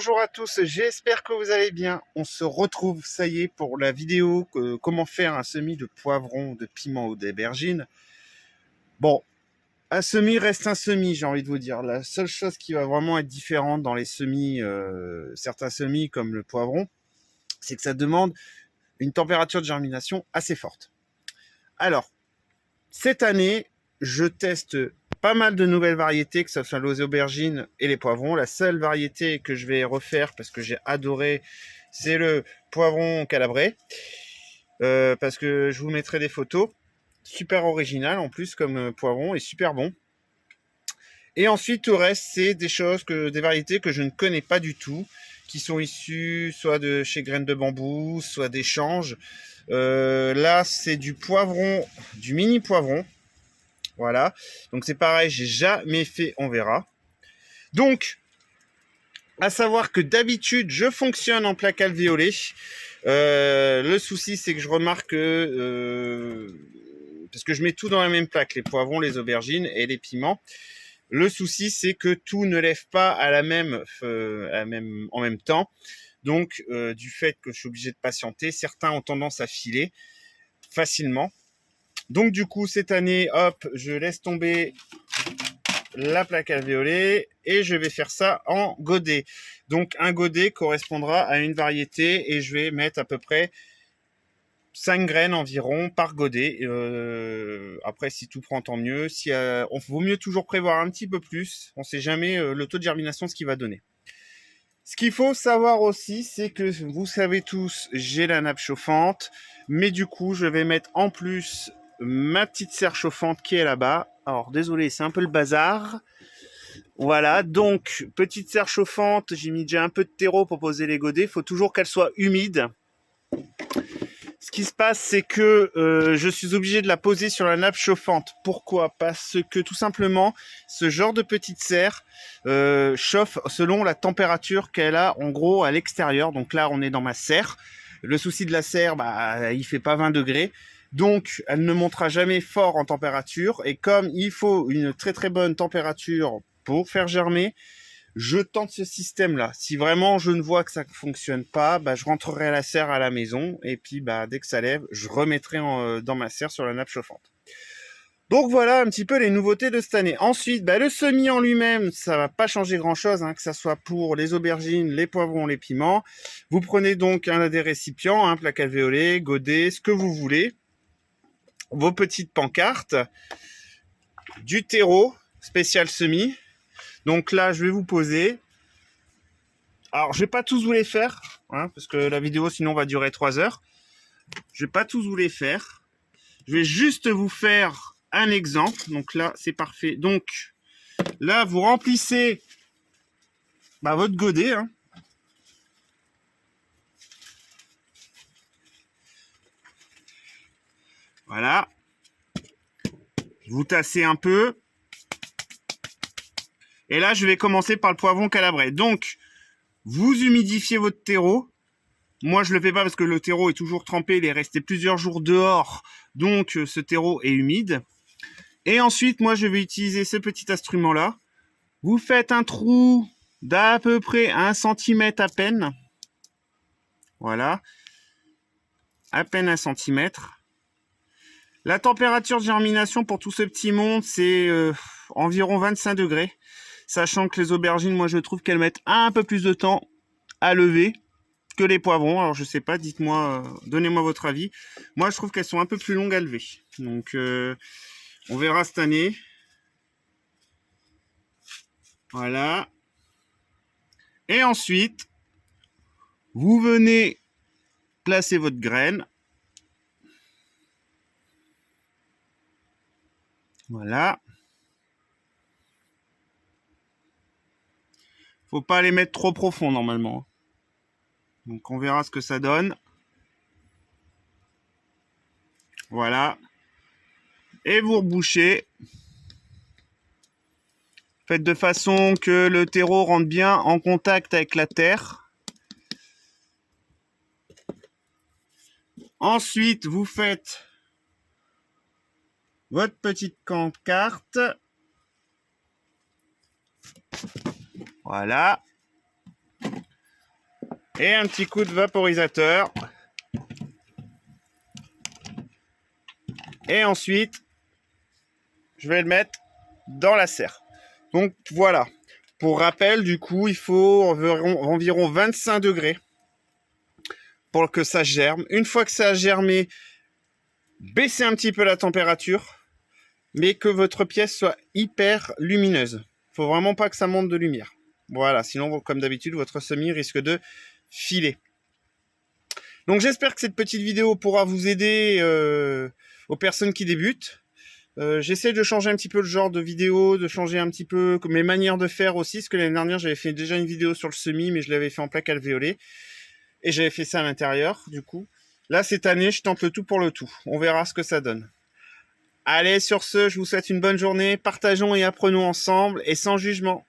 bonjour à tous, j'espère que vous allez bien. On se retrouve, ça y est, pour la vidéo comment faire un semis de poivron, de piment ou d'aubergine. Bon, un semis reste un semis, j'ai envie de vous dire. La seule chose qui va vraiment être différente dans les semis, certains semis comme le poivron, c'est que ça demande une température de germination assez forte. Alors, cette année, je teste pas mal de nouvelles variétés, que ce soit les aubergines et les poivrons. La seule variété que je vais refaire, parce que j'ai adoré, c'est le poivron calabrais. Parce que je vous mettrai des photos. Super original en plus comme poivron et super bon. Et ensuite, tout le reste, c'est des variétés que je ne connais pas du tout, qui sont issues soit de chez Graines de Bambou, soit d'échanges. Là, c'est du poivron, du mini poivron. Voilà. Donc c'est pareil, j'ai jamais fait, on verra. Donc, à savoir que d'habitude, je fonctionne en plaque alvéolée. Le souci, c'est que je remarque que parce que je mets tout dans la même plaque, les poivrons, les aubergines et les piments. Le souci, c'est que tout ne lève pas en même temps. Donc, du fait que je suis obligé de patienter, certains ont tendance à filer facilement. Donc, du coup, cette année, hop, je laisse tomber la plaque alvéolée et je vais faire ça en godet. Donc, un godet correspondra à une variété et je vais mettre à peu près 5 graines environ par godet. Après, si tout prend, tant mieux. On vaut mieux toujours prévoir un petit peu plus. On ne sait jamais le taux de germination, ce qu'il va donner. Ce qu'il faut savoir aussi, c'est que vous savez tous, j'ai la nappe chauffante, mais du coup, je vais mettre en plus ma petite serre chauffante qui est là-bas. Alors, désolé, c'est un peu le bazar. Voilà, donc, petite serre chauffante, j'ai mis déjà un peu de terreau pour poser les godets. Il faut toujours qu'elle soit humide. Ce qui se passe, c'est que je suis obligé de la poser sur la nappe chauffante. Pourquoi ? Parce que tout simplement, ce genre de petite serre chauffe selon la température qu'elle a en gros à l'extérieur. Donc là, on est dans ma serre. Le souci de la serre, il fait pas 20 degrés. Donc, elle ne montera jamais fort en température. Et comme il faut une très très bonne température pour faire germer, je tente ce système-là. Si vraiment je ne vois que ça ne fonctionne pas, je rentrerai la serre à la maison et puis dès que ça lève, je remettrai dans ma serre sur la nappe chauffante. Donc voilà un petit peu les nouveautés de cette année. Ensuite, le semis en lui-même, ça va pas changer grand-chose, que ça soit pour les aubergines, les poivrons, les piments. Vous prenez donc un des récipients, plaque alvéolée, godet, ce que vous voulez, vos petites pancartes, du terreau spécial semis. Donc là, je vais vous poser. Alors, je vais pas tous vous les faire, parce que la vidéo sinon va durer 3 heures. Je vais pas tous vous les faire. Je vais juste vous faire un exemple. Donc là, c'est parfait. Donc là, vous remplissez votre godet. Voilà. Vous tassez un peu. Et là, je vais commencer par le poivron calabrais. Donc, vous humidifiez votre terreau. Moi, je le fais pas parce que le terreau est toujours trempé. Il est resté plusieurs jours dehors. Donc, ce terreau est humide. Et ensuite, moi, je vais utiliser ce petit instrument-là. Vous faites un trou d'à peu près 1 cm à peine. Voilà. À peine 1 cm. La température de germination pour tout ce petit monde, c'est environ 25 degrés. Sachant que les aubergines, moi, je trouve qu'elles mettent un peu plus de temps à lever que les poivrons. Alors, je sais pas, dites-moi, donnez-moi votre avis. Moi, je trouve qu'elles sont un peu plus longues à lever. Donc, on verra cette année. Voilà. Et ensuite, vous venez placer votre graine. Voilà. Faut pas les mettre trop profond normalement. Donc on verra ce que ça donne. Voilà. Et vous rebouchez. Faites de façon que le terreau rentre bien en contact avec la terre. Ensuite, vous faites votre petite carte. Voilà. Et un petit coup de vaporisateur. Et ensuite, je vais le mettre dans la serre. Donc voilà. Pour rappel, du coup, il faut environ 25 degrés pour que ça germe. Une fois que ça a germé, baissez un petit peu la température, mais que votre pièce soit hyper lumineuse. Il faut vraiment pas que ça monte de lumière. Voilà, sinon, comme d'habitude, votre semis risque de filer. Donc j'espère que cette petite vidéo pourra vous aider aux personnes qui débutent. J'essaie de changer un petit peu le genre de vidéo, de changer un petit peu mes manières de faire aussi, parce que l'année dernière j'avais fait déjà une vidéo sur le semis, mais je l'avais fait en plaque alvéolée, et j'avais fait ça à l'intérieur, du coup. Là, cette année, je tente le tout pour le tout. On verra ce que ça donne. Allez, sur ce, je vous souhaite une bonne journée, partageons et apprenons ensemble, et sans jugement.